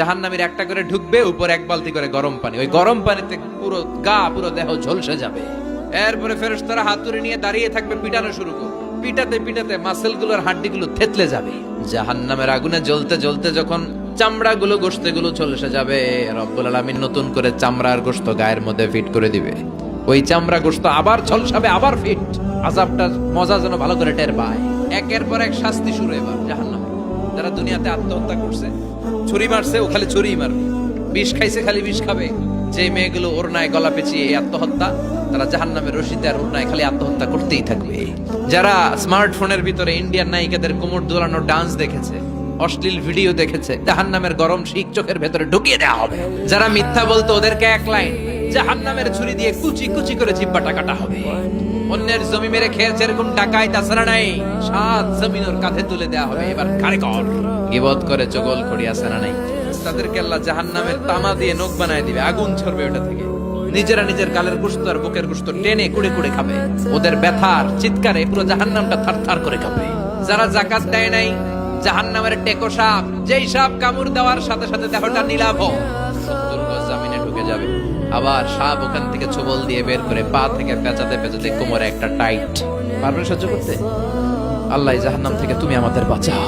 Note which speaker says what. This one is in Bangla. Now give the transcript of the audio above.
Speaker 1: জাহান্নামীর একটা করে ঢুকবে, উপর এক বালতি করে গরম পানি, ওই গরম পানিতে পুরো গা পুরো দেহ ঝলসে যাবে। এরপরে ফেরেশতারা হাতুড়ি নিয়ে দাঁড়িয়ে থাকবে, পিটানো শুরু করবে। পিটাতে পিটাতে মাসেল গুলোর হাড্ডি গুলো থেতলে যাবে। জাহান্নামের আগুনে জ্বলতে জ্বলতে যখন চামড়া গুলো গোশতে গুলো ঝলসে যাবে, রব্বুল আলামিন নতুন করে চামড়ার গোশত গায়ের মধ্যে ফিট করে দিবে। ওই চামড়া গোশত আবার ঝলসাবে, আবার ফিট। আযাবটা মজা যেন ভালো করে টের পায়। একের পর এক শাস্তি শুরু এবার জাহান্নামে। যারা দুনিয়াতে আত্মহত্যা করছে, ছুরি মারছে, ও খালি ছুরিই মারবে। বিষ খাইছে, খালি বিষ খাবে। যে মেয়েগুলো ওড়নায় গলা পেঁচিয়ে এই আত্মহত্যা, তারা জাহান্নামের রশিতে আর ওড়নায় খালি আত্মহত্যা করতেই থাকবে। যারা স্মার্টফোনের ভিতরে ইন্ডিয়ান নায়িকাদের কোমর দোলানো ডান্স দেখেছে, অশ্লীল ভিডিও দেখেছে, জাহান্নামের গরম শিক চোখের ভেতরে ঢুকিয়ে দেওয়া হবে। যারা মিথ্যা বলতো, ওদেরকে এক লাইন জাহান্নামের ছুরি দিয়ে কুচি কুচি করে জিহ্বাটা কাটা হবে। অন্যের জমি মেরে খেয়েছে এরকম ডাকাইত আসারা নাই, সাত জমিন ওর কাঁধে তুলে দেওয়া হবে। এবার কারিগর গিবত করে চগল খড়ি আসারা নাই, তাদেরকে আল্লাহ জাহান্নামের তামা দিয়ে নখ বানায় দিবে, আগুন ছড়বে ওটা থেকে। নিজেরা নিজের গালের গোশত আর বুকের গোশত টেনে কুড়ে কুড়ে খাবে। ওদের ব্যথার চিৎকারে পুরো জাহান্নামটা থারথার করে খাবে। যারা যাকাত দেয় নাই, জাহান্নামের টেকো সাপ, যেই সাপ কামড় দেওয়ার সাথে সাথে দেহটা নীলাভ 70 গজ জমিনে ঢুকে যাবে। আবার সাপ ওখান থেকে ছোবল দিয়ে বের করে পা থেকে পেঁচাতে পেঁচাতে কোমরে একটা টাইট। পারবেন সহ্য করতে? আল্লাহ জাহান্নাম থেকে তুমি আমাদের বাঁচাও।